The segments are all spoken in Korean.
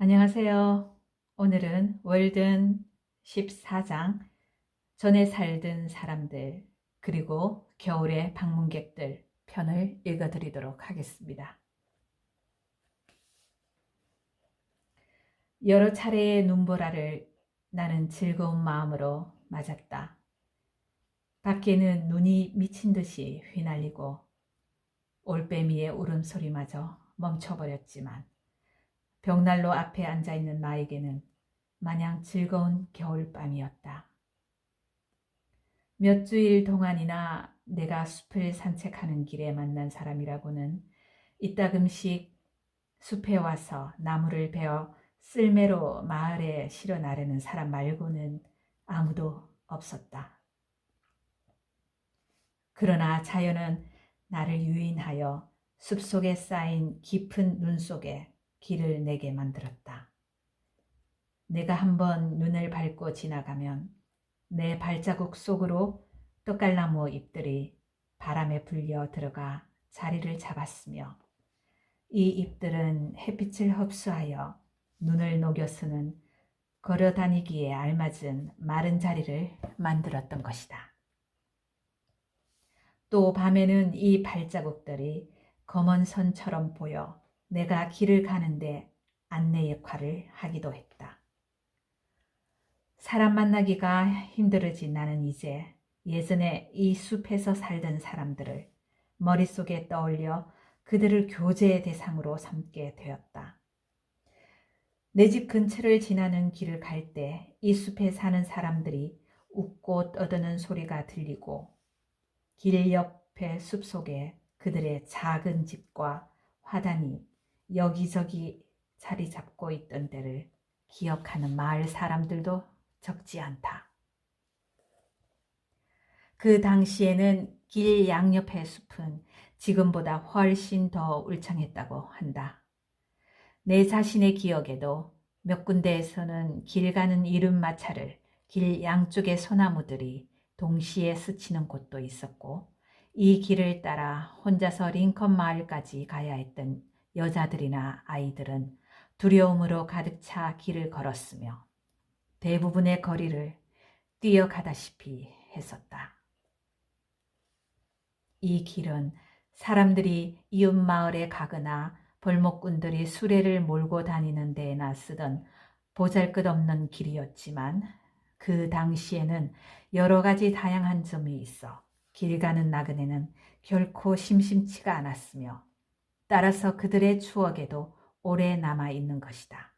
안녕하세요. 오늘은 월든 14장 전에 살던 사람들 그리고 겨울의 방문객들 편을 읽어드리도록 하겠습니다. 여러 차례의 눈보라를 나는 즐거운 마음으로 맞았다. 밖에는 눈이 미친 듯이 휘날리고 올빼미의 울음소리마저 멈춰버렸지만 벽난로 앞에 앉아있는 나에게는 마냥 즐거운 겨울밤이었다. 몇 주일 동안이나 내가 숲을 산책하는 길에 만난 사람이라고는 이따금씩 숲에 와서 나무를 베어 쓸매로 마을에 실어 나르는 사람 말고는 아무도 없었다. 그러나 자연은 나를 유인하여 숲속에 쌓인 깊은 눈 속에 길을 내게 만들었다. 내가 한번 눈을 밟고 지나가면 내 발자국 속으로 떡갈나무 잎들이 바람에 불려 들어가 자리를 잡았으며 이 잎들은 햇빛을 흡수하여 눈을 녹여 쓰는 걸어 다니기에 알맞은 마른 자리를 만들었던 것이다. 또 밤에는 이 발자국들이 검은 선처럼 보여 내가 길을 가는데 안내 역할을 하기도 했다. 사람 만나기가 힘들어진 나는 이제 예전에 이 숲에서 살던 사람들을 머릿속에 떠올려 그들을 교제의 대상으로 삼게 되었다. 내 집 근처를 지나는 길을 갈 때 이 숲에 사는 사람들이 웃고 떠드는 소리가 들리고 길 옆의 숲속에 그들의 작은 집과 화단이 여기저기 자리 잡고 있던 때를 기억하는 마을 사람들도 적지 않다. 그 당시에는 길 양옆의 숲은 지금보다 훨씬 더 울창했다고 한다. 내 자신의 기억에도 몇 군데에서는 길 가는 이름마차를 길 양쪽의 소나무들이 동시에 스치는 곳도 있었고 이 길을 따라 혼자서 링컨 마을까지 가야 했던 여자들이나 아이들은 두려움으로 가득 차 길을 걸었으며 대부분의 거리를 뛰어가다시피 했었다. 이 길은 사람들이 이웃 마을에 가거나 벌목꾼들이 수레를 몰고 다니는 데에나 쓰던 보잘것없는 길이었지만 그 당시에는 여러 가지 다양한 점이 있어 길 가는 나그네는 결코 심심치가 않았으며 따라서 그들의 추억에도 오래 남아있는 것이다.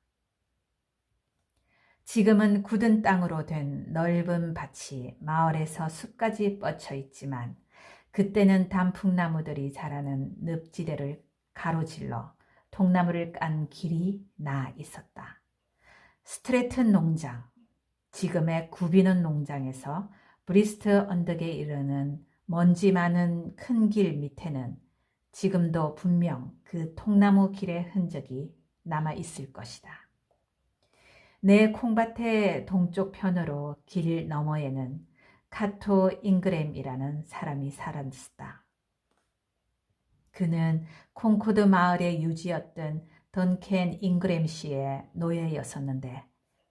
지금은 굳은 땅으로 된 넓은 밭이 마을에서 숲까지 뻗쳐 있지만 그때는 단풍나무들이 자라는 늪지대를 가로질러 통나무를 깐 길이 나 있었다. 스트레튼 농장, 지금의 구비는 농장에서 브리스트 언덕에 이르는 먼지 많은 큰 길 밑에는 지금도 분명 그 통나무 길의 흔적이 남아 있을 것이다. 내 콩밭의 동쪽 편으로 길 너머에는 카토 잉그램이라는 사람이 살았다. 그는 콩코드 마을의 유지였던 던켄 잉그램 씨의 노예였었는데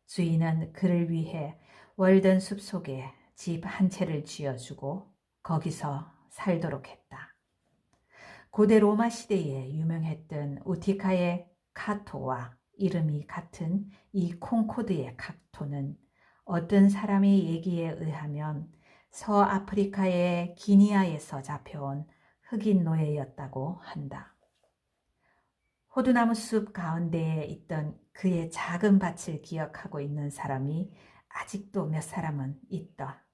주인은 그를 위해 월든 숲속에 집 한 채를 지어주고 거기서 살도록 했다. 고대 로마 시대에 유명했던 우티카의 카토와 이름이 같은 이 콩코드의 카토는 어떤 사람의 얘기에 의하면 서아프리카의 기니아에서 잡혀온 흑인 노예였다고 한다. 호두나무 숲 가운데에 있던 그의 작은 밭을 기억하고 있는 사람이 아직도 몇 사람은 있다.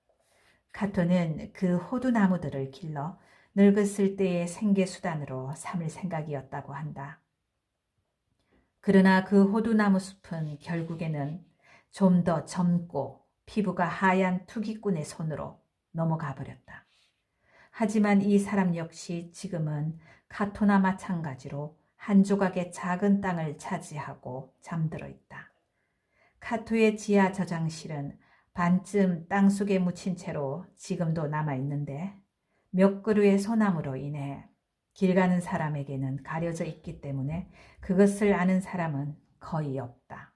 카토는 그 호두나무들을 길러 늙었을 때의 생계수단으로 삼을 생각이었다고 한다. 그러나 그 호두나무 숲은 결국에는 좀 더 젊고 피부가 하얀 투기꾼의 손으로 넘어가 버렸다. 하지만 이 사람 역시 지금은 카토나 마찬가지로 한 조각의 작은 땅을 차지하고 잠들어 있다. 카토의 지하 저장실은 반쯤 땅속에 묻힌 채로 지금도 남아있는데 몇 그루의 소나무로 인해 길 가는 사람에게는 가려져 있기 때문에 그것을 아는 사람은 거의 없다.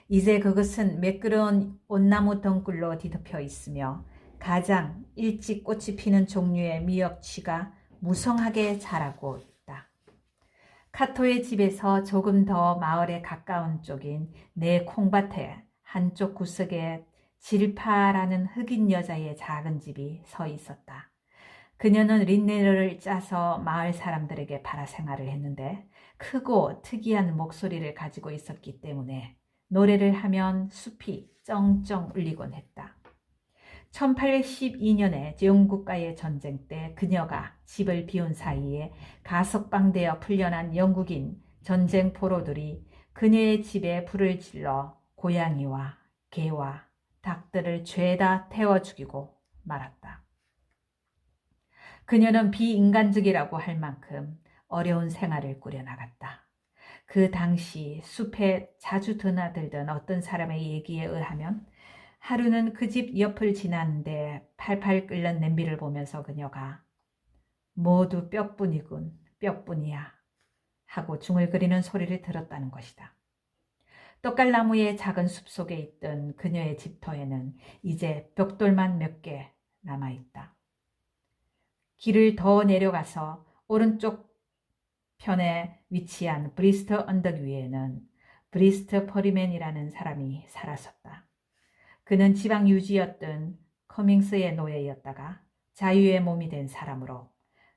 이제 그것은 매끄러운 온나무 덩굴로 뒤덮여 있으며 가장 일찍 꽃이 피는 종류의 미역취가 무성하게 자라고 있다. 카토의 집에서 조금 더 마을에 가까운 쪽인 내 콩밭의 한쪽 구석에 질파라는 흑인 여자의 작은 집이 서 있었다. 그녀는 린네를 짜서 마을 사람들에게 팔아 생활을 했는데 크고 특이한 목소리를 가지고 있었기 때문에 노래를 하면 숲이 쩡쩡 울리곤 했다. 1812년에 영국과의 전쟁 때 그녀가 집을 비운 사이에 가석방되어 풀려난 영국인 전쟁 포로들이 그녀의 집에 불을 질러 고양이와 개와 닭들을 죄다 태워 죽이고 말았다. 그녀는 비인간적이라고 할 만큼 어려운 생활을 꾸려나갔다. 그 당시 숲에 자주 드나들던 어떤 사람의 얘기에 의하면 하루는 그 집 옆을 지났는데 팔팔 끓는 냄비를 보면서 그녀가 모두 뼈뿐이군, 뼈뿐이야 하고 중얼거리는 소리를 들었다는 것이다. 떡갈나무의 작은 숲속에 있던 그녀의 집터에는 이제 벽돌만 몇 개 남아있다. 길을 더 내려가서 오른쪽 편에 위치한 브리스터 언덕 위에는 브리스터 퍼리맨이라는 사람이 살았었다. 그는 지방 유지였던 커밍스의 노예였다가 자유의 몸이 된 사람으로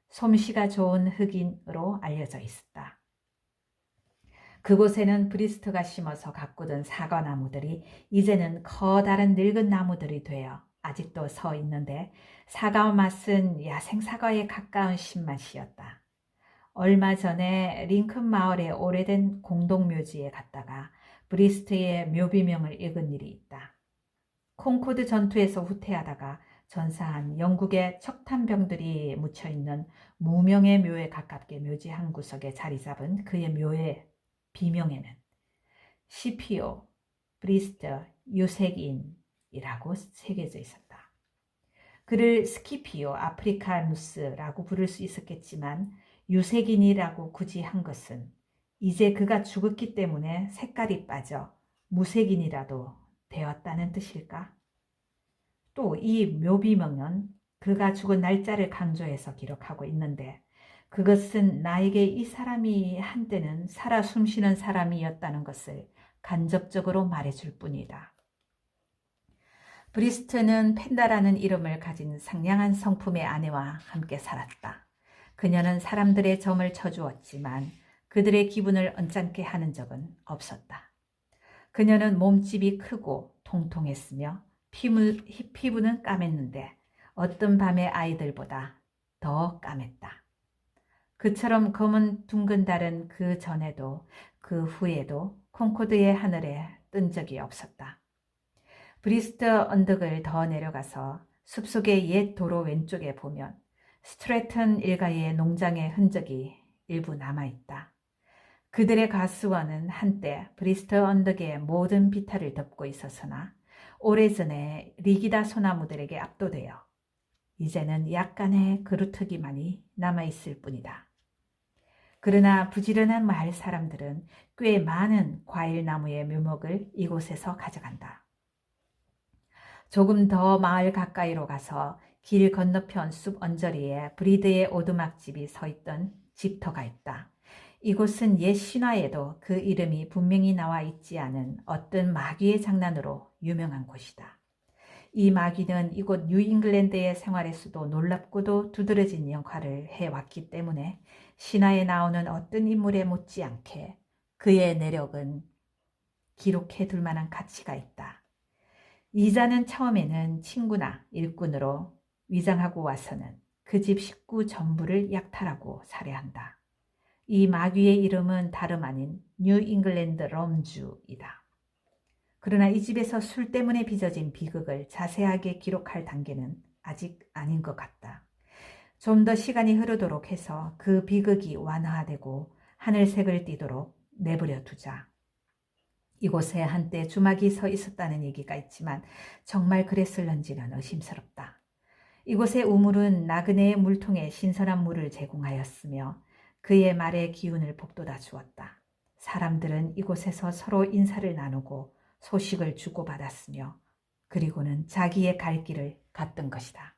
솜씨가 좋은 흑인으로 알려져 있었다. 그곳에는 브리스터가 심어서 가꾸던 사과나무들이 이제는 커다란 늙은 나무들이 되어 아직도 서 있는데 사과 맛은 야생사과에 가까운 신맛이었다. 얼마 전에 링컨 마을의 오래된 공동묘지에 갔다가 브리스터의 묘비명을 읽은 일이 있다. 콩코드 전투에서 후퇴하다가 전사한 영국의 척탄병들이 묻혀있는 무명의 묘에 가깝게 묘지 한 구석에 자리 잡은 그의 묘의 비명에는 시피오, 브리스터, 유색인이라고 새겨져 있었다. 그를 스키피오 아프리카누스라고 부를 수 있었겠지만 유색인이라고 굳이 한 것은 이제 그가 죽었기 때문에 색깔이 빠져 무색인이라도 되었다는 뜻일까? 또 이 묘비명은 그가 죽은 날짜를 강조해서 기록하고 있는데 그것은 나에게 이 사람이 한때는 살아 숨쉬는 사람이었다는 것을 간접적으로 말해줄 뿐이다. 브리스트는 펜다라는 이름을 가진 상냥한 성품의 아내와 함께 살았다. 그녀는 사람들의 점을 쳐주었지만 그들의 기분을 언짢게 하는 적은 없었다. 그녀는 몸집이 크고 통통했으며 피부는 까맸는데 어떤 밤의 아이들보다 더 까맸다. 그처럼 검은 둥근 달은 그 전에도 그 후에도 콩코드의 하늘에 뜬 적이 없었다. 브리스터 언덕을 더 내려가서 숲속의 옛 도로 왼쪽에 보면 스트레튼 일가의 농장의 흔적이 일부 남아있다. 그들의 가수원은 한때 브리스터 언덕의 모든 비탈을 덮고 있었으나 오래전에 리기다 소나무들에게 압도되어 이제는 약간의 그루터기만이 남아있을 뿐이다. 그러나 부지런한 마을 사람들은 꽤 많은 과일나무의 묘목을 이곳에서 가져간다. 조금 더 마을 가까이로 가서 길 건너편 숲 언저리에 브리드의 오두막집이 서 있던 집터가 있다. 이곳은 옛 신화에도 그 이름이 분명히 나와 있지 않은 어떤 마귀의 장난으로 유명한 곳이다. 이 마귀는 이곳 뉴잉글랜드의 생활에서도 놀랍고도 두드러진 역할을 해왔기 때문에 신화에 나오는 어떤 인물에 못지않게 그의 내력은 기록해 둘 만한 가치가 있다. 이자는 처음에는 친구나 일꾼으로 위장하고 와서는 그 집 식구 전부를 약탈하고 살해한다. 이 마귀의 이름은 다름 아닌 뉴잉글랜드 럼주이다. 그러나 이 집에서 술 때문에 빚어진 비극을 자세하게 기록할 단계는 아직 아닌 것 같다. 좀 더 시간이 흐르도록 해서 그 비극이 완화되고 하늘색을 띠도록 내버려 두자. 이곳에 한때 주막이 서 있었다는 얘기가 있지만 정말 그랬을런지는 의심스럽다. 이곳의 우물은 나그네의 물통에 신선한 물을 제공하였으며 그의 말의 기운을 북돋아 주었다. 사람들은 이곳에서 서로 인사를 나누고 소식을 주고받았으며 그리고는 자기의 갈 길을 갔던 것이다.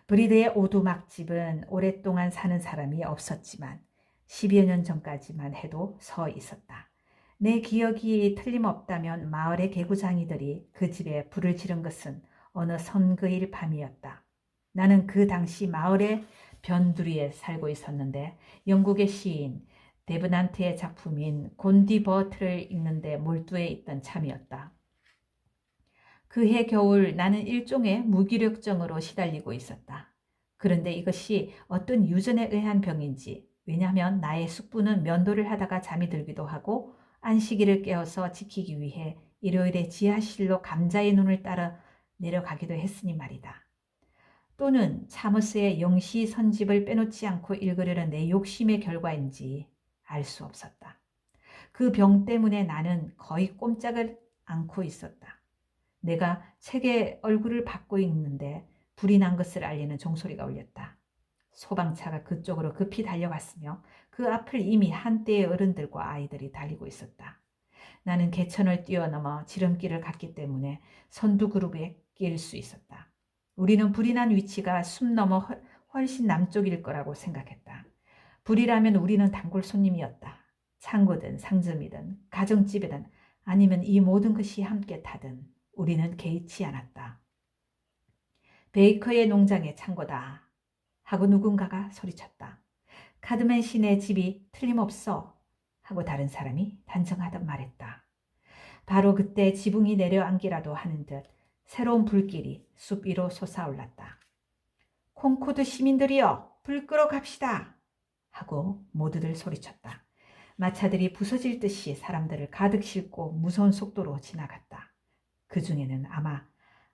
브리드의 오두막집은 오랫동안 사는 사람이 없었지만 10여 년 전까지만 해도 서 있었다. 내 기억이 틀림없다면 마을의 개구장이들이 그 집에 불을 지른 것은 어느 선거일 밤이었다. 나는 그 당시 마을의 변두리에 살고 있었는데 영국의 시인 데브난트의 작품인 곤디버트를 읽는데 몰두해 있던 참이었다. 그해 겨울 나는 일종의 무기력증으로 시달리고 있었다. 그런데 이것이 어떤 유전에 의한 병인지, 왜냐하면 나의 숙부는 면도를 하다가 잠이 들기도 하고 안식일을 깨어서 지키기 위해 일요일에 지하실로 감자의 눈을 따라 내려가기도 했으니 말이다. 또는 차머스의 영시 선집을 빼놓지 않고 읽으려는 내 욕심의 결과인지 알 수 없었다. 그 병 때문에 나는 거의 꼼짝을 않고 있었다. 내가 책에 얼굴을 받고 있는데 불이 난 것을 알리는 종소리가 울렸다. 소방차가 그쪽으로 급히 달려갔으며 그 앞을 이미 한때의 어른들과 아이들이 달리고 있었다. 나는 개천을 뛰어넘어 지름길을 갔기 때문에 선두그룹에 낄 수 있었다. 우리는 불이 난 위치가 숲 너머 훨씬 남쪽일 거라고 생각했다. 불이라면 우리는 단골 손님이었다. 창고든 상점이든 가정집이든 아니면 이 모든 것이 함께 타든 우리는 개의치 않았다. 베이커의 농장의 창고다 하고 누군가가 소리쳤다. 카드맨 씨네 집이 틀림없어 하고 다른 사람이 단정하듯 말했다. 바로 그때 지붕이 내려앉기라도 하는 듯 새로운 불길이 숲 위로 솟아올랐다. 콩코드 시민들이여, 불 끄러 갑시다 하고 모두들 소리쳤다. 마차들이 부서질 듯이 사람들을 가득 싣고 무서운 속도로 지나갔다. 그 중에는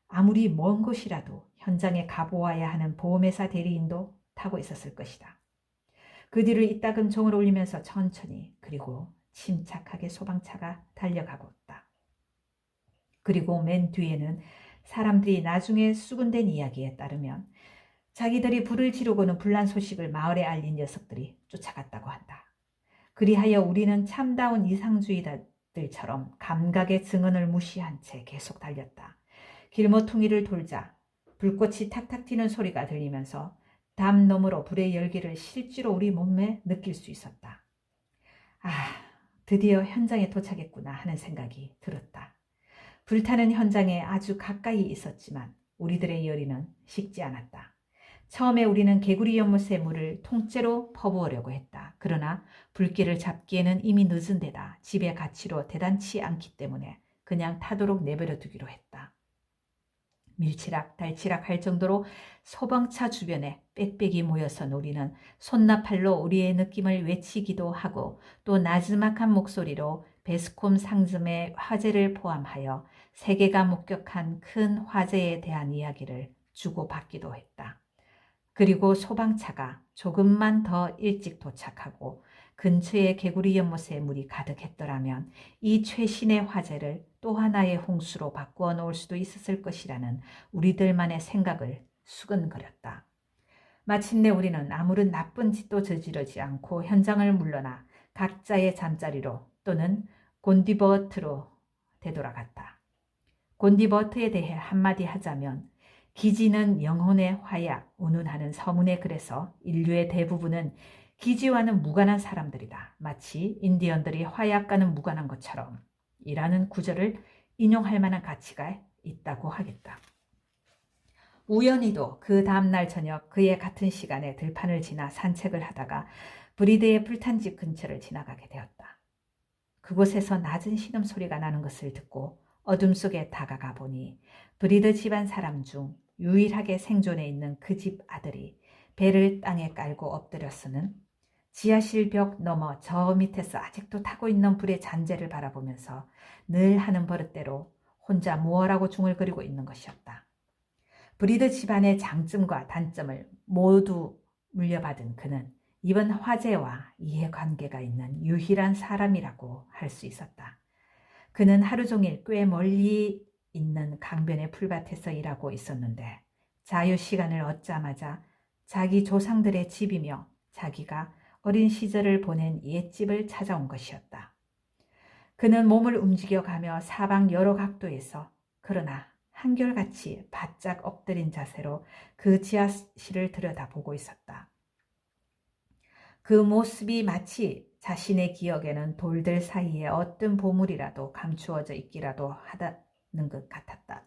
아무리 먼 곳이라도 현장에 가보아야 하는 보험회사 대리인도 타고 있었을 것이다. 그 뒤를 이따금 종을 울리면서 천천히 그리고 침착하게 소방차가 달려가고 있다. 그리고 맨 뒤에는 사람들이 나중에 수군된 이야기에 따르면 자기들이 불을 지르고는 불난 소식을 마을에 알린 녀석들이 쫓아갔다고 한다. 그리하여 우리는 참다운 이상주의자들처럼 감각의 증언을 무시한 채 계속 달렸다. 길모퉁이를 돌자 불꽃이 탁탁 튀는 소리가 들리면서 담 너머로 불의 열기를 실제로 우리 몸에 느낄 수 있었다. 드디어 현장에 도착했구나 하는 생각이 들었다. 불타는 현장에 아주 가까이 있었지만 우리들의 열의는 식지 않았다. 처음에 우리는 개구리 연못의 물을 통째로 퍼부으려고 했다. 그러나 불길을 잡기에는 이미 늦은 데다 집의 가치로 대단치 않기 때문에 그냥 타도록 내버려 두기로 했다. 밀치락 달치락 할 정도로 소방차 주변에 빽빽이 모여선 우리는 손나팔로 우리의 느낌을 외치기도 하고 또 나지막한 목소리로 베스콤 상점의 화재를 포함하여 세계가 목격한 큰 화재에 대한 이야기를 주고받기도 했다. 그리고 소방차가 조금만 더 일찍 도착하고 근처의 개구리 연못에 물이 가득했더라면 이 최신의 화재를 또 하나의 홍수로 바꾸어 놓을 수도 있었을 것이라는 우리들만의 생각을 수근거렸다. 마침내 우리는 아무런 나쁜 짓도 저지르지 않고 현장을 물러나 각자의 잠자리로 또는 곤디버트로 되돌아갔다. 곤디버트에 대해 한마디 하자면 기지는 영혼의 화약, 운운하는 서문에 글에서 인류의 대부분은 기지와는 무관한 사람들이다. 마치 인디언들이 화약과는 무관한 것처럼 이라는 구절을 인용할 만한 가치가 있다고 하겠다. 우연히도 그 다음날 저녁 그의 같은 시간에 들판을 지나 산책을 하다가 브리드의 불탄 집 근처를 지나가게 되었다. 그곳에서 낮은 신음소리가 나는 것을 듣고 어둠 속에 다가가 보니 브리드 집안 사람 중 유일하게 생존해 있는 그 집 아들이 배를 땅에 깔고 엎드렸으는 지하실 벽 너머 저 밑에서 아직도 타고 있는 불의 잔재를 바라보면서 늘 하는 버릇대로 혼자 무엇라고 중얼거리고 있는 것이었다. 브리드 집안의 장점과 단점을 모두 물려받은 그는 이번 화재와 이해관계가 있는 유일한 사람이라고 할 수 있었다. 그는 하루 종일 꽤 멀리 있는 강변의 풀밭에서 일하고 있었는데 자유시간을 얻자마자 자기 조상들의 집이며 자기가 어린 시절을 보낸 옛집을 찾아온 것이었다. 그는 몸을 움직여가며 사방 여러 각도에서 그러나 한결같이 바짝 엎드린 자세로 그 지하실을 들여다보고 있었다. 그 모습이 마치 자신의 기억에는 돌들 사이에 어떤 보물이라도 감추어져 있기라도 하다는 것 같았다.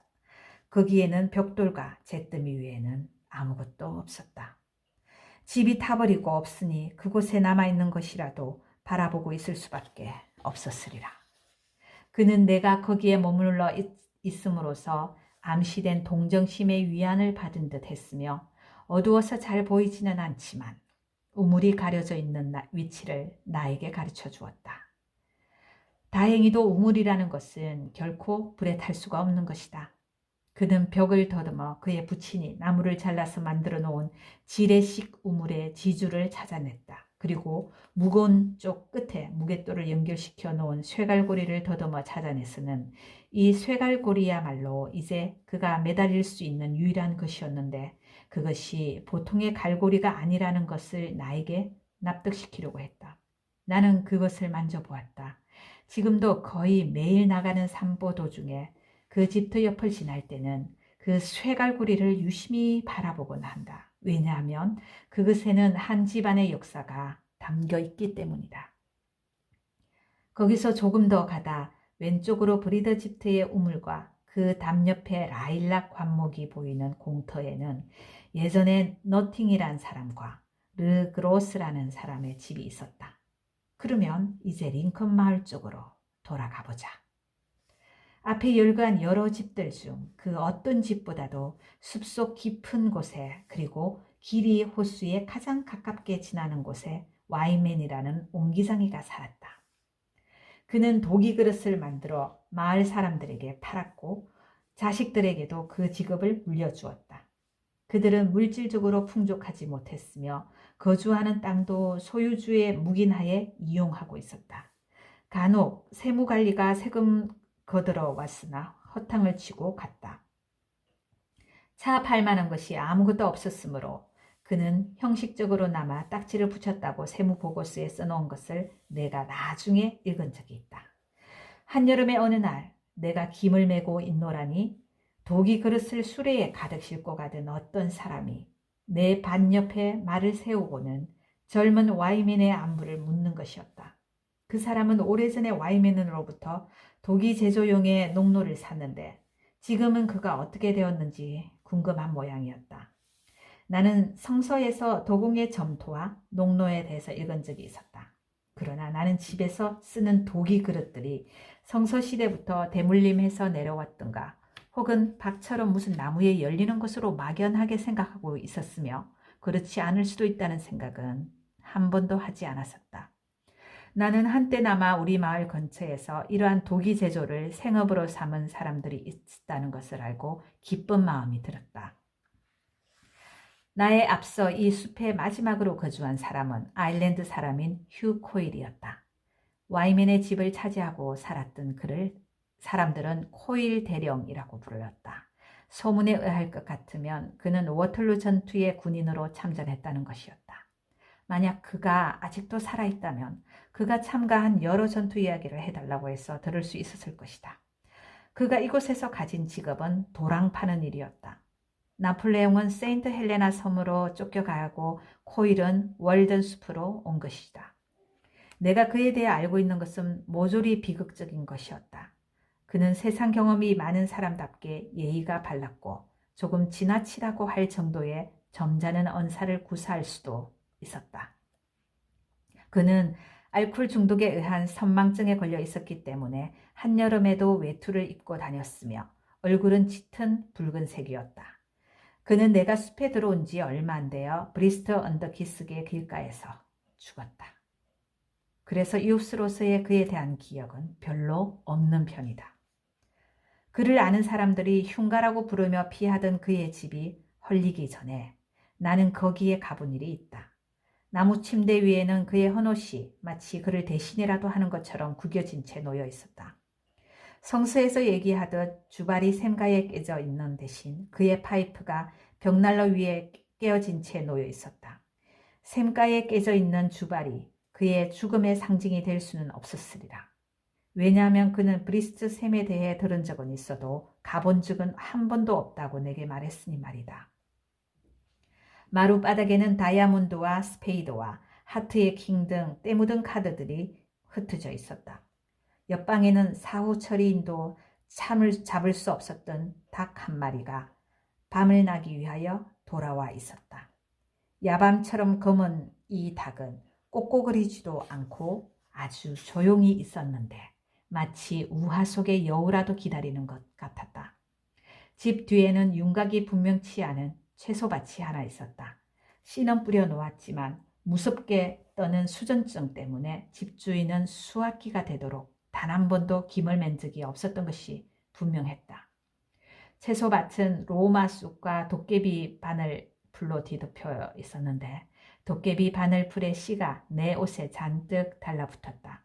거기에는 벽돌과 잿더미 위에는 아무것도 없었다. 집이 타버리고 없으니 그곳에 남아있는 것이라도 바라보고 있을 수밖에 없었으리라. 그는 내가 거기에 머물러 있음으로써 암시된 동정심의 위안을 받은 듯 했으며 어두워서 잘 보이지는 않지만 우물이 가려져 있는 위치를 나에게 가르쳐 주었다. 다행히도 우물이라는 것은 결코 불에 탈 수가 없는 것이다. 그는 벽을 더듬어 그의 부친이 나무를 잘라서 만들어 놓은 지레식 우물의 지주를 찾아냈다. 그리고 무거운 쪽 끝에 무게돌을 연결시켜 놓은 쇠갈고리를 더듬어 찾아내서는 이 쇠갈고리야말로 이제 그가 매달릴 수 있는 유일한 것이었는데 그것이 보통의 갈고리가 아니라는 것을 나에게 납득시키려고 했다. 나는 그것을 만져보았다. 지금도 거의 매일 나가는 산보 도중에 그 집터 옆을 지날 때는 그 쇠갈고리를 유심히 바라보곤 한다. 왜냐하면 그것에는 한 집안의 역사가 담겨 있기 때문이다. 거기서 조금 더 가다 왼쪽으로 브리더 집트의 우물과 그 담 옆에 라일락 관목이 보이는 공터에는 예전에 너팅이란 사람과 르 그로스라는 사람의 집이 있었다. 그러면 이제 링컨 마을 쪽으로 돌아가 보자. 앞에 열거한 여러 집들 중 그 어떤 집보다도 숲속 깊은 곳에 그리고 기리 호수에 가장 가깝게 지나는 곳에 와이맨이라는 옹기장이가 살았다. 그는 도기 그릇을 만들어 마을 사람들에게 팔았고 자식들에게도 그 직업을 물려주었다. 그들은 물질적으로 풍족하지 못했으며 거주하는 땅도 소유주의 묵인하에 이용하고 있었다. 간혹 세무관리가 세금 거들어 왔으나 허탕을 치고 갔다. 차 팔만한 것이 아무것도 없었으므로 그는 형식적으로나마 딱지를 붙였다고 세무보고서에 써놓은 것을 내가 나중에 읽은 적이 있다. 한여름의 어느 날 내가 김을 메고 있노라니 도기 그릇을 수레에 가득 싣고 가던 어떤 사람이 내 반 옆에 말을 세우고는 젊은 와이맨의 안부를 묻는 것이었다. 그 사람은 오래전에 와이맨으로부터 도기 제조용의 농로를 샀는데 지금은 그가 어떻게 되었는지 궁금한 모양이었다. 나는 성서에서 도공의 점토와 농로에 대해서 읽은 적이 있었다. 그러나 나는 집에서 쓰는 도기 그릇들이 성서시대부터 대물림해서 내려왔던가 혹은 박처럼 무슨 나무에 열리는 것으로 막연하게 생각하고 있었으며 그렇지 않을 수도 있다는 생각은 한 번도 하지 않았었다. 나는 한때나마 우리 마을 근처에서 이러한 도기 제조를 생업으로 삼은 사람들이 있다는 것을 알고 기쁜 마음이 들었다. 나의 앞서 이 숲의 마지막으로 거주한 사람은 아일랜드 사람인 휴 코일이었다. 와이맨의 집을 차지하고 살았던 그를 사람들은 코일 대령이라고 불렀다. 소문에 의할 것 같으면 그는 워털루 전투의 군인으로 참전했다는 것이었다. 만약 그가 아직도 살아있다면 그가 참가한 여러 전투 이야기를 해달라고 해서 들을 수 있었을 것이다. 그가 이곳에서 가진 직업은 도랑 파는 일이었다. 나폴레옹은 세인트 헬레나 섬으로 쫓겨가고 코일은 월든 숲으로 온 것이다. 내가 그에 대해 알고 있는 것은 모조리 비극적인 것이었다. 그는 세상 경험이 많은 사람답게 예의가 발랐고 조금 지나치다고 할 정도의 점잖은 언사를 구사할 수도 있었다. 그는 알코올 중독에 의한 선망증에 걸려 있었기 때문에 한여름에도 외투를 입고 다녔으며 얼굴은 짙은 붉은색이었다. 그는 내가 숲에 들어온 지 얼마 안 되어 브리스터 언더 기슭의 길가에서 죽었다. 그래서 이웃으로서의 그에 대한 기억은 별로 없는 편이다. 그를 아는 사람들이 흉가라고 부르며 피하던 그의 집이 헐리기 전에 나는 거기에 가본 일이 있다. 나무 침대 위에는 그의 헌옷이 마치 그를 대신이라도 하는 것처럼 구겨진 채 놓여 있었다. 성서에서 얘기하듯 주발이 샘가에 깨져 있는 대신 그의 파이프가 벽난로 위에 깨어진 채 놓여 있었다. 샘가에 깨져 있는 주발이 그의 죽음의 상징이 될 수는 없었으리라. 왜냐하면 그는 브리스트 샘에 대해 들은 적은 있어도 가본 적은 한 번도 없다고 내게 말했으니 말이다. 마루 바닥에는 다이아몬드와 스페이드와 하트의 킹 등 때 묻은 카드들이 흩어져 있었다. 옆방에는 사후 처리인도 참을 잡을 수 없었던 닭 한 마리가 밤을 나기 위하여 돌아와 있었다. 야밤처럼 검은 이 닭은 꼬꼬거리지도 않고 아주 조용히 있었는데 마치 우화 속의 여우라도 기다리는 것 같았다. 집 뒤에는 윤곽이 분명치 않은 채소밭이 하나 있었다. 씨는 뿌려 놓았지만 무섭게 떠는 수전증 때문에 집주인은 수학기가 되도록 단 한 번도 김을 맨 적이 없었던 것이 분명했다. 채소밭은 로마 쑥과 도깨비 바늘 풀로 뒤덮여 있었는데 도깨비 바늘 풀의 씨가 내 옷에 잔뜩 달라붙었다.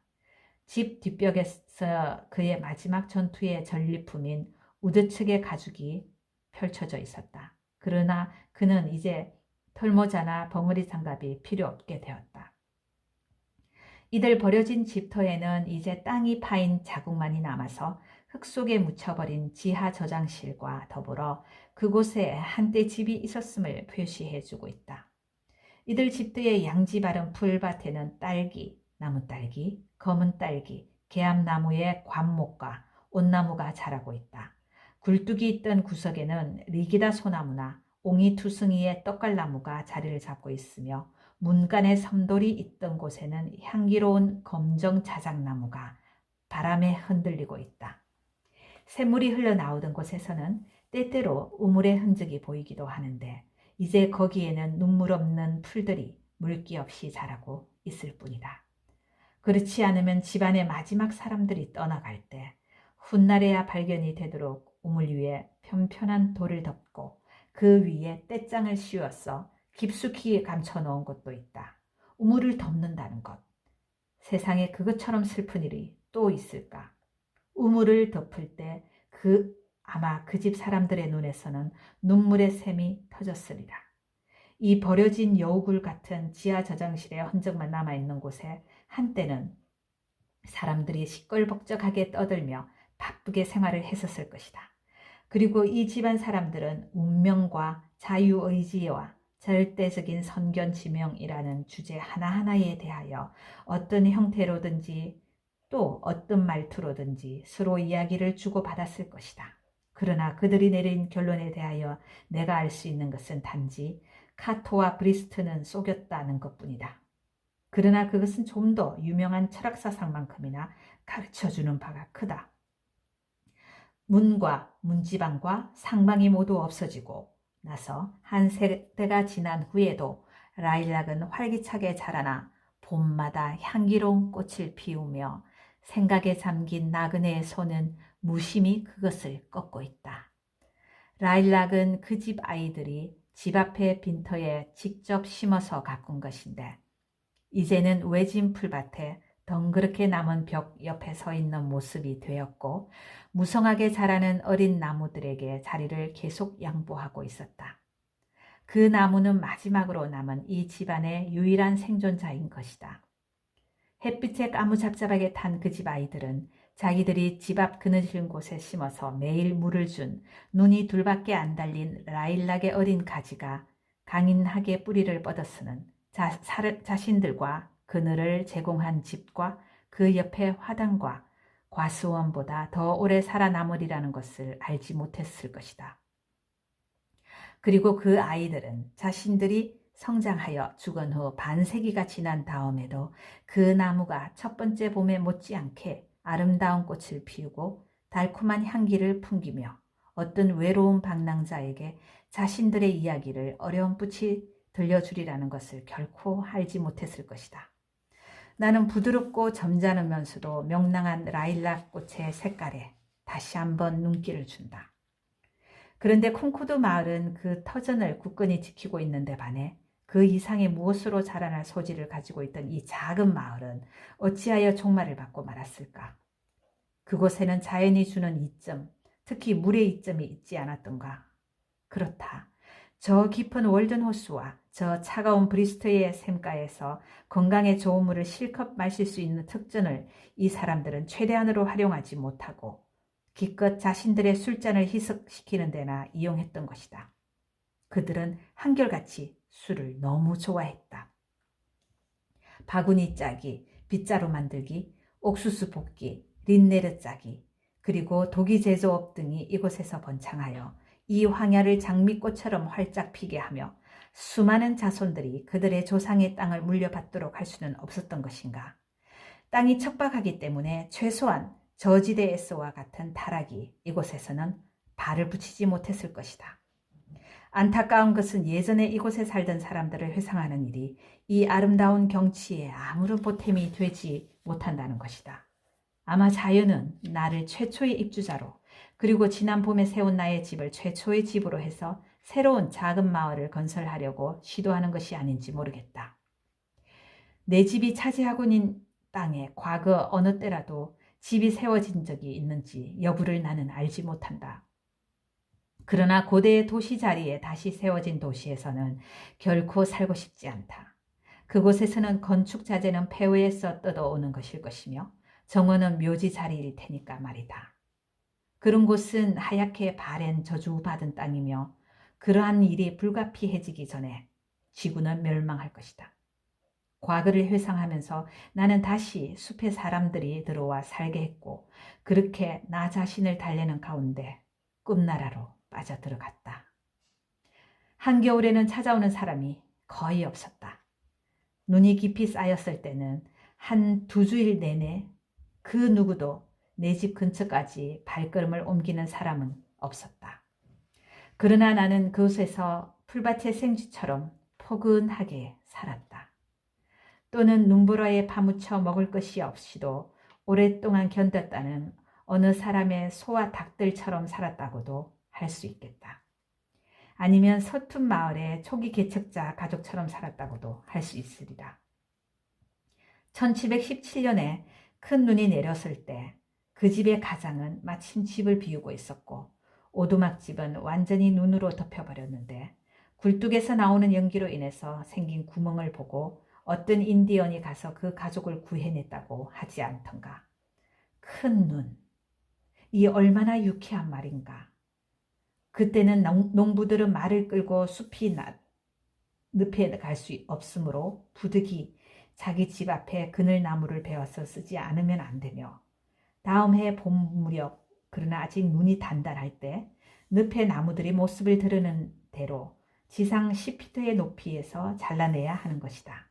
집 뒷벽에서 그의 마지막 전투의 전리품인 우드측의 가죽이 펼쳐져 있었다. 그러나 그는 이제 털모자나 벙어리 장갑이 필요 없게 되었다. 이들 버려진 집터에는 이제 땅이 파인 자국만이 남아서 흙 속에 묻혀버린 지하 저장실과 더불어 그곳에 한때 집이 있었음을 표시해주고 있다. 이들 집들의 양지 바른 풀밭에는 딸기, 나무딸기, 검은 딸기, 개암나무의 관목과 온나무가 자라고 있다. 굴뚝이 있던 구석에는 리기다 소나무나 옹이투승이의 떡갈나무가 자리를 잡고 있으며 문간에 섬돌이 있던 곳에는 향기로운 검정 자작나무가 바람에 흔들리고 있다. 샘물이 흘러나오던 곳에서는 때때로 우물의 흔적이 보이기도 하는데 이제 거기에는 눈물 없는 풀들이 물기 없이 자라고 있을 뿐이다. 그렇지 않으면 집안의 마지막 사람들이 떠나갈 때 훗날에야 발견이 되도록 우물 위에 편편한 돌을 덮고 그 위에 떼장을 씌워서 깊숙이 감춰놓은 곳도 있다. 우물을 덮는다는 것. 세상에 그것처럼 슬픈 일이 또 있을까? 우물을 덮을 때 아마 그 집 사람들의 눈에서는 눈물의 샘이 터졌으리라. 이 버려진 여우굴 같은 지하 저장실의 흔적만 남아있는 곳에 한때는 사람들이 시끌벅적하게 떠들며 바쁘게 생활을 했었을 것이다. 그리고 이 집안 사람들은 운명과 자유의지와 절대적인 선견지명이라는 주제 하나하나에 대하여 어떤 형태로든지 또 어떤 말투로든지 서로 이야기를 주고받았을 것이다. 그러나 그들이 내린 결론에 대하여 내가 알 수 있는 것은 단지 카토와 브리스트는 속였다는 것뿐이다. 그러나 그것은 좀 더 유명한 철학사상만큼이나 가르쳐주는 바가 크다. 문과 문지방과 상방이 모두 없어지고 나서 한 세대가 지난 후에도 라일락은 활기차게 자라나 봄마다 향기로운 꽃을 피우며 생각에 잠긴 나그네의 손은 무심히 그것을 꺾고 있다. 라일락은 그 집 아이들이 집 앞의 빈터에 직접 심어서 가꾼 것인데 이제는 외진 풀밭에 덩그렇게 남은 벽 옆에 서 있는 모습이 되었고 무성하게 자라는 어린 나무들에게 자리를 계속 양보하고 있었다. 그 나무는 마지막으로 남은 이 집안의 유일한 생존자인 것이다. 햇빛에 까무잡잡하게 탄 그 집 아이들은 자기들이 집 앞 그늘진 곳에 심어서 매일 물을 준 눈이 둘밖에 안 달린 라일락의 어린 가지가 강인하게 뿌리를 뻗었으는 자신들과 그늘을 제공한 집과 그 옆의 화단과 과수원보다 더 오래 살아남으리라는 것을 알지 못했을 것이다. 그리고 그 아이들은 자신들이 성장하여 죽은 후 반세기가 지난 다음에도 그 나무가 첫 번째 봄에 못지않게 아름다운 꽃을 피우고 달콤한 향기를 풍기며 어떤 외로운 방랑자에게 자신들의 이야기를 어렴풋이 들려주리라는 것을 결코 알지 못했을 것이다. 나는 부드럽고 점잖으면서도 명랑한 라일락 꽃의 색깔에 다시 한번 눈길을 준다. 그런데 콩코드 마을은 그 터전을 굳건히 지키고 있는데 반해 그 이상의 무엇으로 자라날 소질을 가지고 있던 이 작은 마을은 어찌하여 종말을 받고 말았을까? 그곳에는 자연이 주는 이점, 특히 물의 이점이 있지 않았던가? 그렇다. 저 깊은 월든호수와 저 차가운 브리스트의 샘가에서 건강에 좋은 물을 실컷 마실 수 있는 특전을 이 사람들은 최대한으로 활용하지 못하고 기껏 자신들의 술잔을 희석시키는 데나 이용했던 것이다. 그들은 한결같이 술을 너무 좋아했다. 바구니 짜기, 빗자루 만들기, 옥수수 볶기, 린네르 짜기, 그리고 도기 제조업 등이 이곳에서 번창하여 이 황야를 장미꽃처럼 활짝 피게 하며 수많은 자손들이 그들의 조상의 땅을 물려받도록 할 수는 없었던 것인가. 땅이 척박하기 때문에 최소한 저지대에서와 같은 타락이 이곳에서는 발을 붙이지 못했을 것이다. 안타까운 것은 예전에 이곳에 살던 사람들을 회상하는 일이 이 아름다운 경치에 아무런 보탬이 되지 못한다는 것이다. 아마 자연은 나를 최초의 입주자로, 그리고 지난 봄에 세운 나의 집을 최초의 집으로 해서 새로운 작은 마을을 건설하려고 시도하는 것이 아닌지 모르겠다. 내 집이 차지하고 있는 땅에 과거 어느 때라도 집이 세워진 적이 있는지 여부를 나는 알지 못한다. 그러나 고대의 도시 자리에 다시 세워진 도시에서는 결코 살고 싶지 않다. 그곳에서는 건축 자재는 폐허에서 뜯어오는 것일 것이며 정원은 묘지 자리일 테니까 말이다. 그런 곳은 하얗게 바랜 저주받은 땅이며 그러한 일이 불가피해지기 전에 지구는 멸망할 것이다. 과거를 회상하면서 나는 다시 숲에 사람들이 들어와 살게 했고 그렇게 나 자신을 달래는 가운데 꿈나라로 빠져들어갔다. 한겨울에는 찾아오는 사람이 거의 없었다. 눈이 깊이 쌓였을 때는 한 2주일 내내 그 누구도 내 집 근처까지 발걸음을 옮기는 사람은 없었다. 그러나 나는 그곳에서 풀밭의 생쥐처럼 포근하게 살았다. 또는 눈보라에 파묻혀 먹을 것이 없이도 오랫동안 견뎠다는 어느 사람의 소와 닭들처럼 살았다고도 할 수 있겠다. 아니면 서툰 마을의 초기 개척자 가족처럼 살았다고도 할 수 있으리라. 1717년에 큰 눈이 내렸을 때 그 집의 가장은 마침 집을 비우고 있었고 오두막집은 완전히 눈으로 덮여버렸는데 굴뚝에서 나오는 연기로 인해서 생긴 구멍을 보고 어떤 인디언이 가서 그 가족을 구해냈다고 하지 않던가. 큰 눈, 이 얼마나 유쾌한 말인가. 그때는 농부들은 말을 끌고 숲이 늪에 갈 수 없으므로 부득이 자기 집 앞에 그늘나무를 베어서 쓰지 않으면 안 되며 다음 해 봄 무렵, 그러나 아직 눈이 단단할 때 늪의 나무들이 모습을 드러는 대로 지상 10피트의 높이에서 잘라내야 하는 것이다.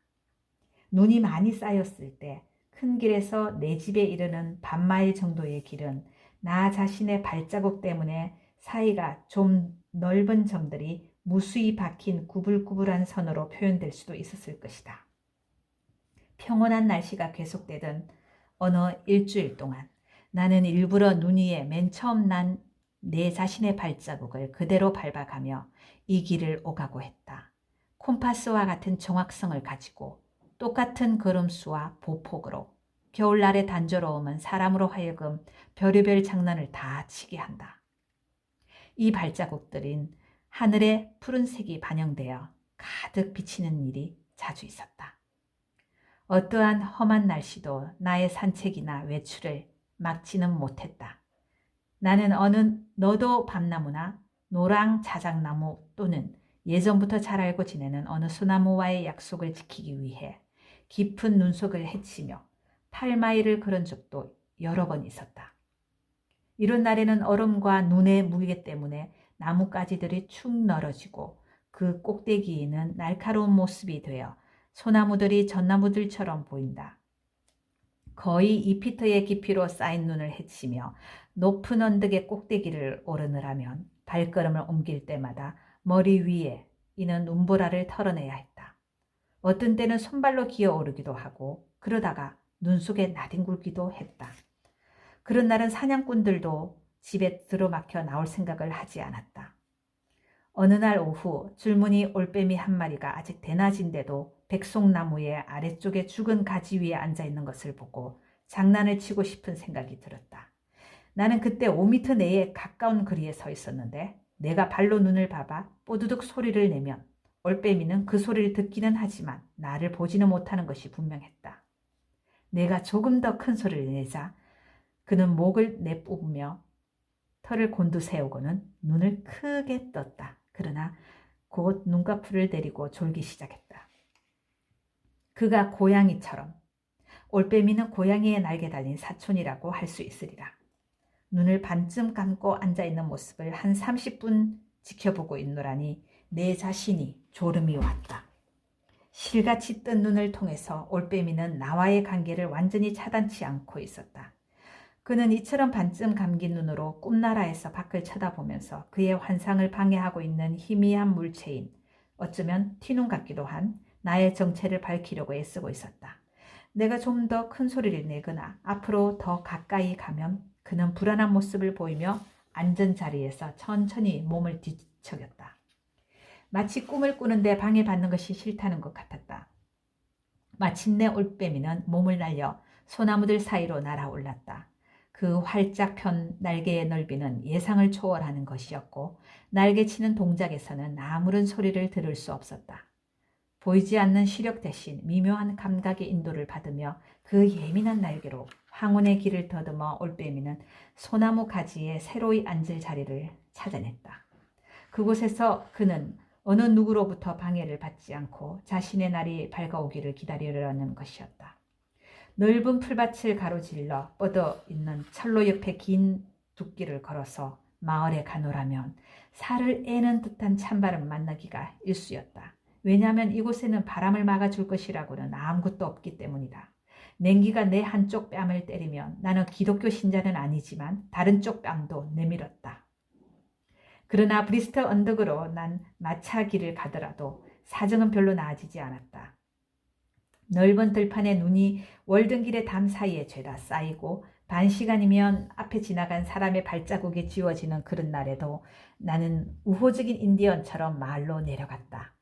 눈이 많이 쌓였을 때 큰 길에서 내 집에 이르는 반마일 정도의 길은 나 자신의 발자국 때문에 사이가 좀 넓은 점들이 무수히 박힌 구불구불한 선으로 표현될 수도 있었을 것이다. 평온한 날씨가 계속되던 어느 일주일 동안 나는 일부러 눈 위에 맨 처음 난 내 자신의 발자국을 그대로 밟아가며 이 길을 오가고 했다. 콤파스와 같은 정확성을 가지고 똑같은 걸음수와 보폭으로 겨울날의 단조로움은 사람으로 하여금 별의별 장난을 다 치게 한다. 이 발자국들은 하늘에 푸른색이 반영되어 가득 비치는 일이 자주 있었다. 어떠한 험한 날씨도 나의 산책이나 외출을 막지는 못했다. 나는 어느 너도 밤나무나 노랑 자작나무 또는 예전부터 잘 알고 지내는 어느 소나무와의 약속을 지키기 위해 깊은 눈속을 헤치며 8마일을 걸은 적도 여러 번 있었다. 이런 날에는 얼음과 눈의 무게 때문에 나뭇가지들이 축 늘어지고 그 꼭대기에는 날카로운 모습이 되어 소나무들이 전나무들처럼 보인다. 거의 2피트의 깊이로 쌓인 눈을 헤치며 높은 언덕의 꼭대기를 오르느라면 발걸음을 옮길 때마다 머리 위에 이는 눈보라를 털어내야 했다. 어떤 때는 손발로 기어오르기도 하고 그러다가 눈 속에 나뒹굴기도 했다. 그런 날은 사냥꾼들도 집에 들어막혀 나올 생각을 하지 않았다. 어느 날 오후 줄무늬 올빼미 한 마리가 아직 대낮인데도 백송나무의 아래쪽에 죽은 가지 위에 앉아있는 것을 보고 장난을 치고 싶은 생각이 들었다. 나는 그때 5미터 내에 가까운 거리에 서 있었는데 내가 발로 눈을 봐봐 뽀드득 소리를 내면 올빼미는 그 소리를 듣기는 하지만 나를 보지는 못하는 것이 분명했다. 내가 조금 더 큰 소리를 내자 그는 목을 내뿜으며 털을 곤두세우고는 눈을 크게 떴다. 그러나 곧 눈꺼풀을 내리고 졸기 시작했다. 그가 고양이처럼, 올빼미는 고양이의 날개 달린 사촌이라고 할 수 있으리라. 눈을 반쯤 감고 앉아있는 모습을 한 30분 지켜보고 있노라니 내 자신이 졸음이 왔다. 실같이 뜬 눈을 통해서 올빼미는 나와의 관계를 완전히 차단치 않고 있었다. 그는 이처럼 반쯤 감긴 눈으로 꿈나라에서 밖을 쳐다보면서 그의 환상을 방해하고 있는 희미한 물체인, 어쩌면 티눈 같기도 한 나의 정체를 밝히려고 애쓰고 있었다. 내가 좀 더 큰 소리를 내거나 앞으로 더 가까이 가면 그는 불안한 모습을 보이며 앉은 자리에서 천천히 몸을 뒤척였다. 마치 꿈을 꾸는데 방해받는 것이 싫다는 것 같았다. 마침내 올빼미는 몸을 날려 소나무들 사이로 날아올랐다. 그 활짝 편 날개의 넓이는 예상을 초월하는 것이었고 날개치는 동작에서는 아무런 소리를 들을 수 없었다. 보이지 않는 시력 대신 미묘한 감각의 인도를 받으며 그 예민한 날개로 황혼의 길을 더듬어 올빼미는 소나무 가지에 새로이 앉을 자리를 찾아냈다. 그곳에서 그는 어느 누구로부터 방해를 받지 않고 자신의 날이 밝아오기를 기다리려는 것이었다. 넓은 풀밭을 가로질러 뻗어 있는 철로 옆에 긴 둑길을 걸어서 마을에 가노라면 살을 애는 듯한 찬바람 만나기가 일쑤였다. 왜냐하면 이곳에는 바람을 막아줄 것이라고는 아무것도 없기 때문이다. 냉기가 내 한쪽 뺨을 때리면 나는 기독교 신자는 아니지만 다른 쪽 뺨도 내밀었다. 그러나 브리스터 언덕으로 난 마차길을 가더라도 사정은 별로 나아지지 않았다. 넓은 들판에 눈이 월등길의 담 사이에 죄다 쌓이고 반시간이면 앞에 지나간 사람의 발자국이 지워지는 그런 날에도 나는 우호적인 인디언처럼 마을로 내려갔다.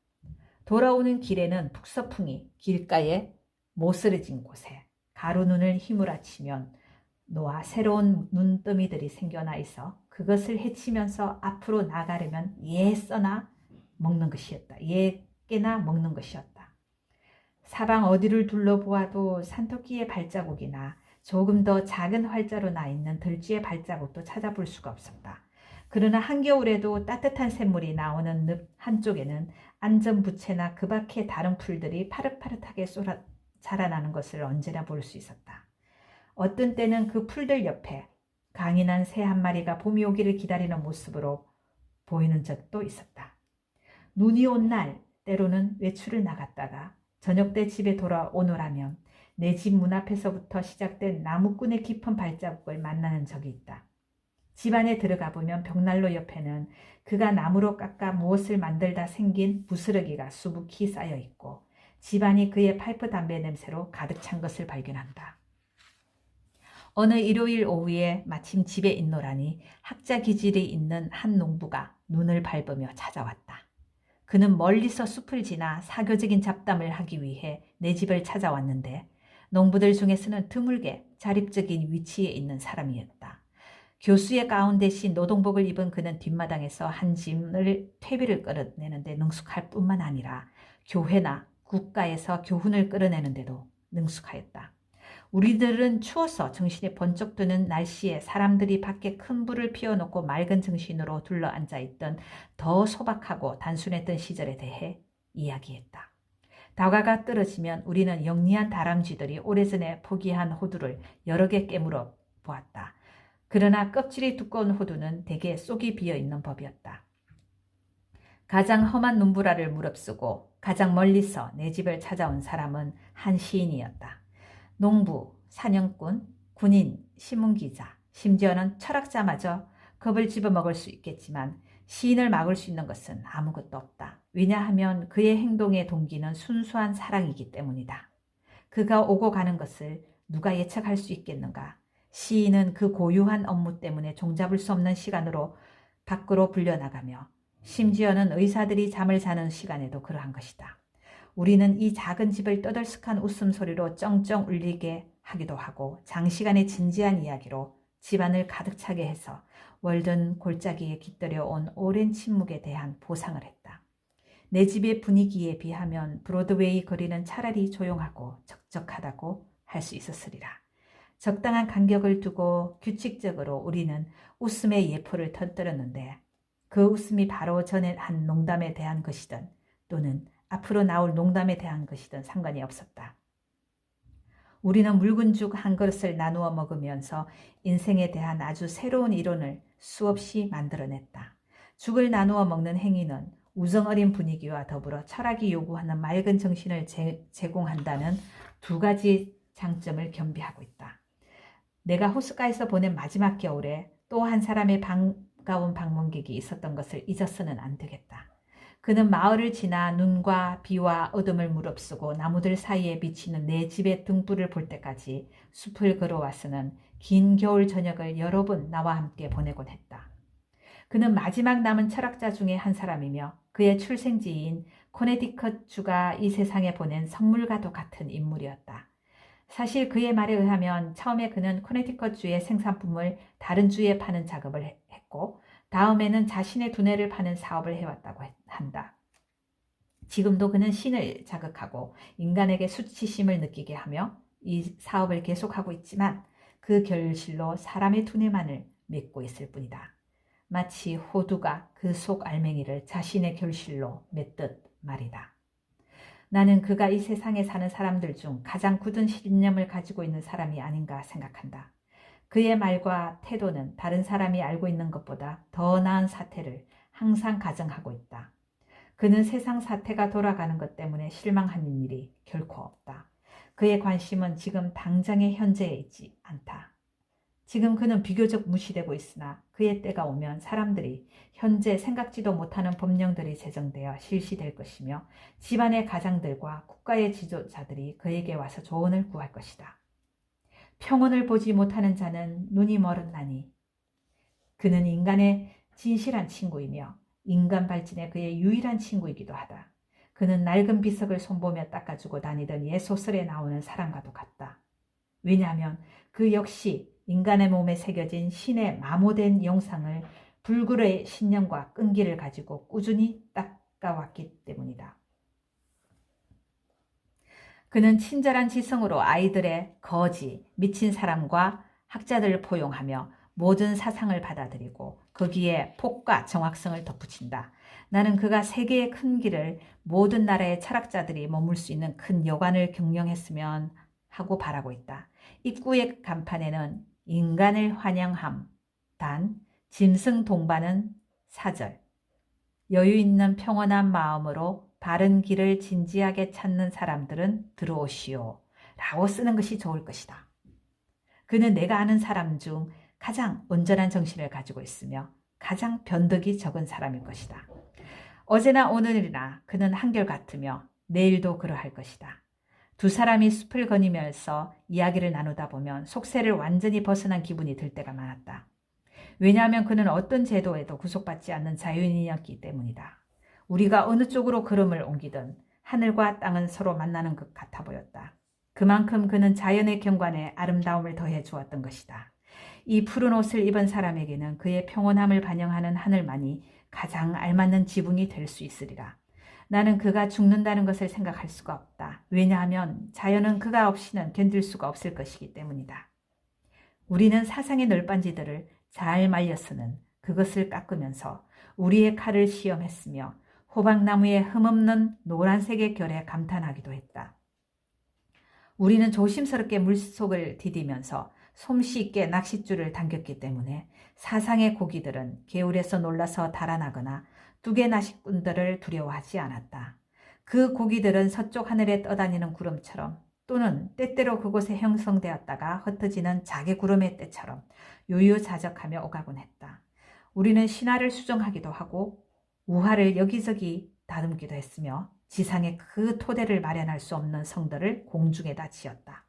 돌아오는 길에는 북서풍이 길가에 모스러진 곳에 가루눈을 휘몰아치면 놓아 새로운 눈더미들이 생겨나 있어 그것을 헤치면서 앞으로 나가려면 예써나 먹는 것이었다. 예께나 먹는 것이었다. 사방 어디를 둘러보아도 산토끼의 발자국이나 조금 더 작은 활자로 나 있는 들쥐의 발자국도 찾아볼 수가 없었다. 그러나 한겨울에도 따뜻한 샘물이 나오는 늪 한쪽에는 안전부채나 그 밖의 다른 풀들이 파릇파릇하게 자라나는 것을 언제나 볼 수 있었다. 어떤 때는 그 풀들 옆에 강인한 새 한 마리가 봄이 오기를 기다리는 모습으로 보이는 적도 있었다. 눈이 온 날 때로는 외출을 나갔다가 저녁 때 집에 돌아오노라면 내 집 문 앞에서부터 시작된 나무꾼의 깊은 발자국을 만나는 적이 있다. 집 안에 들어가 보면 벽난로 옆에는 그가 나무로 깎아 무엇을 만들다 생긴 부스러기가 수북히 쌓여 있고 집안이 그의 파이프 담배 냄새로 가득 찬 것을 발견한다. 어느 일요일 오후에 마침 집에 있노라니 학자 기질이 있는 한 농부가 눈을 밟으며 찾아왔다. 그는 멀리서 숲을 지나 사교적인 잡담을 하기 위해 내 집을 찾아왔는데 농부들 중에서는 드물게 자립적인 위치에 있는 사람이었다. 교수의 가운 대신 노동복을 입은 그는 뒷마당에서 한 짐을 퇴비를 끌어내는데 능숙할 뿐만 아니라 교회나 국가에서 교훈을 끌어내는데도 능숙하였다. 우리들은 추워서 정신이 번쩍 드는 날씨에 사람들이 밖에 큰 불을 피워놓고 맑은 정신으로 둘러앉아 있던 더 소박하고 단순했던 시절에 대해 이야기했다. 다과가 떨어지면 우리는 영리한 다람쥐들이 오래전에 포기한 호두를 여러 개 깨물어 보았다. 그러나 껍질이 두꺼운 호두는 대개 쏙이 비어있는 법이었다. 가장 험한 눈보라를 무릅쓰고 가장 멀리서 내 집을 찾아온 사람은 한 시인이었다. 농부, 사냥꾼, 군인, 신문기자, 심지어는 철학자마저 겁을 집어먹을 수 있겠지만 시인을 막을 수 있는 것은 아무것도 없다. 왜냐하면 그의 행동의 동기는 순수한 사랑이기 때문이다. 그가 오고 가는 것을 누가 예측할 수 있겠는가? 시인은 그 고유한 업무 때문에 종잡을 수 없는 시간으로 밖으로 불려나가며 심지어는 의사들이 잠을 자는 시간에도 그러한 것이다. 우리는 이 작은 집을 떠들썩한 웃음소리로 쩡쩡 울리게 하기도 하고 장시간의 진지한 이야기로 집안을 가득 차게 해서 월든 골짜기에 깃들여 온 오랜 침묵에 대한 보상을 했다. 내 집의 분위기에 비하면 브로드웨이 거리는 차라리 조용하고 적적하다고 할 수 있었으리라. 적당한 간격을 두고 규칙적으로 우리는 웃음의 예포를 터뜨렸는데 그 웃음이 바로 전에 한 농담에 대한 것이든 또는 앞으로 나올 농담에 대한 것이든 상관이 없었다. 우리는 묽은 죽 한 그릇을 나누어 먹으면서 인생에 대한 아주 새로운 이론을 수없이 만들어냈다. 죽을 나누어 먹는 행위는 우정어린 분위기와 더불어 철학이 요구하는 맑은 정신을 제공한다는 두 가지 장점을 겸비하고 있다. 내가 호숫가에서 보낸 마지막 겨울에 또 한 사람의 반가운 방문객이 있었던 것을 잊어서는 안 되겠다. 그는 마을을 지나 눈과 비와 어둠을 무릅쓰고 나무들 사이에 비치는 내 집의 등불을 볼 때까지 숲을 걸어와서는 긴 겨울 저녁을 여러 번 나와 함께 보내곤 했다. 그는 마지막 남은 철학자 중에 한 사람이며 그의 출생지인 코네티컷 주가 이 세상에 보낸 선물과도 같은 인물이었다. 사실 그의 말에 의하면 처음에 그는 코네티컷 주의 생산품을 다른 주에 파는 작업을 했고 다음에는 자신의 두뇌를 파는 사업을 해왔다고 한다. 지금도 그는 신을 자극하고 인간에게 수치심을 느끼게 하며 이 사업을 계속하고 있지만 그 결실로 사람의 두뇌만을 맺고 있을 뿐이다. 마치 호두가 그 속 알맹이를 자신의 결실로 맺듯 말이다. 나는 그가 이 세상에 사는 사람들 중 가장 굳은 신념을 가지고 있는 사람이 아닌가 생각한다. 그의 말과 태도는 다른 사람이 알고 있는 것보다 더 나은 사태를 항상 가정하고 있다. 그는 세상 사태가 돌아가는 것 때문에 실망하는 일이 결코 없다. 그의 관심은 지금 당장의 현재에 있지 않다. 지금 그는 비교적 무시되고 있으나 그의 때가 오면 사람들이 현재 생각지도 못하는 법령들이 제정되어 실시될 것이며 집안의 가장들과 국가의 지도자들이 그에게 와서 조언을 구할 것이다. 평온을 보지 못하는 자는 눈이 멀었나니 그는 인간의 진실한 친구이며 인간 발전의 그의 유일한 친구이기도 하다. 그는 낡은 비석을 손보며 닦아주고 다니던 옛 소설에 나오는 사람과도 같다. 왜냐하면 그 역시 인간의 몸에 새겨진 신의 마모된 영상을 불굴의 신념과 끈기를 가지고 꾸준히 닦아왔기 때문이다. 그는 친절한 지성으로 아이들의 거지, 미친 사람과 학자들을 포용하며 모든 사상을 받아들이고 거기에 폭과 정확성을 덧붙인다. 나는 그가 세계의 큰 길을 모든 나라의 철학자들이 머물 수 있는 큰 여관을 경영했으면 하고 바라고 있다. 입구의 간판에는 인간을 환영함, 단, 짐승 동반은 사절, 여유 있는 평온한 마음으로 바른 길을 진지하게 찾는 사람들은 들어오시오 라고 쓰는 것이 좋을 것이다. 그는 내가 아는 사람 중 가장 온전한 정신을 가지고 있으며 가장 변덕이 적은 사람일 것이다. 어제나 오늘이나 그는 한결같으며 내일도 그러할 것이다. 두 사람이 숲을 거니면서 이야기를 나누다 보면 속세를 완전히 벗어난 기분이 들 때가 많았다. 왜냐하면 그는 어떤 제도에도 구속받지 않는 자유인이었기 때문이다. 우리가 어느 쪽으로 걸음을 옮기든 하늘과 땅은 서로 만나는 것 같아 보였다. 그만큼 그는 자연의 경관에 아름다움을 더해 주었던 것이다. 이 푸른 옷을 입은 사람에게는 그의 평온함을 반영하는 하늘만이 가장 알맞는 지붕이 될 수 있으리라. 나는 그가 죽는다는 것을 생각할 수가 없다. 왜냐하면 자연은 그가 없이는 견딜 수가 없을 것이기 때문이다. 우리는 사상의 널빤지들을 잘 말려서는 그것을 깎으면서 우리의 칼을 시험했으며 호박나무의 흠없는 노란색의 결에 감탄하기도 했다. 우리는 조심스럽게 물속을 디디면서 솜씨 있게 낚싯줄을 당겼기 때문에 사상의 고기들은 개울에서 놀라서 달아나거나 뚝의 낚시꾼들을 두려워하지 않았다. 그 고기들은 서쪽 하늘에 떠다니는 구름처럼 또는 때때로 그곳에 형성되었다가 흩어지는 자개 구름의 때처럼 유유자적하며 오가곤 했다. 우리는 신화를 수정하기도 하고 우화를 여기저기 다듬기도 했으며 지상에 그 토대를 마련할 수 없는 성들을 공중에다 지었다.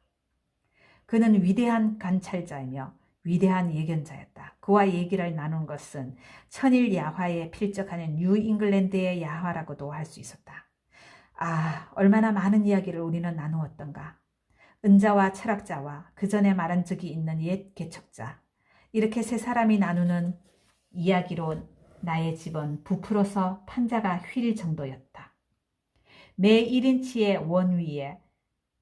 그는 위대한 관찰자이며 위대한 예견자였다. 그와 얘기를 나눈 것은 천일 야화에 필적하는 뉴 잉글랜드의 야화라고도 할 수 있었다. 아, 얼마나 많은 이야기를 우리는 나누었던가. 은자와 철학자와 그 전에 말한 적이 있는 옛 개척자, 이렇게 세 사람이 나누는 이야기로 나의 집은 부풀어서 판자가 휠 정도였다. 매 1인치의 원 위에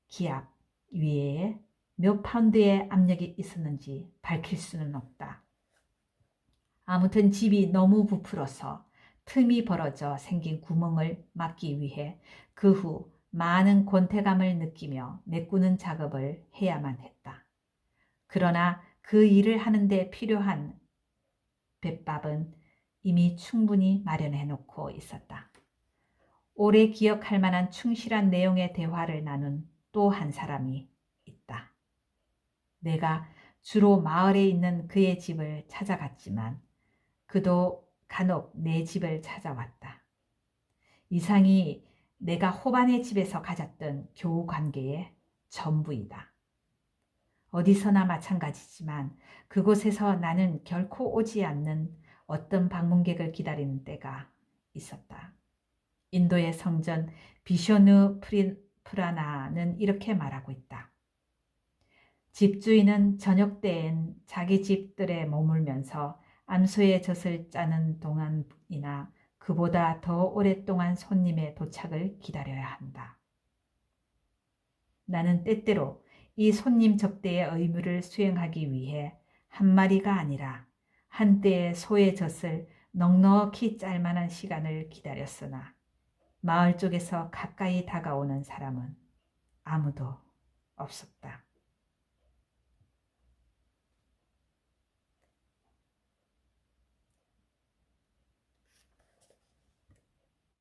기압 위에 몇 파운드의 압력이 있었는지 밝힐 수는 없다. 아무튼 집이 너무 부풀어서 틈이 벌어져 생긴 구멍을 막기 위해 그 후 많은 권태감을 느끼며 메꾸는 작업을 해야만 했다. 그러나 그 일을 하는데 필요한 뱃밥은 이미 충분히 마련해 놓고 있었다. 오래 기억할 만한 충실한 내용의 대화를 나눈 또 한 사람이 있다. 내가 주로 마을에 있는 그의 집을 찾아갔지만 그도 간혹 내 집을 찾아왔다. 이상이 내가 호반의 집에서 가졌던 교우 관계의 전부이다. 어디서나 마찬가지지만 그곳에서 나는 결코 오지 않는 어떤 방문객을 기다리는 때가 있었다. 인도의 성전 비쇼누 프라나는 이렇게 말하고 있다. 집주인은 저녁 때엔 자기 집들에 머물면서 암소의 젖을 짜는 동안이나 그보다 더 오랫동안 손님의 도착을 기다려야 한다. 나는 때때로 이 손님 접대의 의무를 수행하기 위해 한 마리가 아니라 한때의 소의 젖을 넉넉히 짤 만한 시간을 기다렸으나 마을 쪽에서 가까이 다가오는 사람은 아무도 없었다.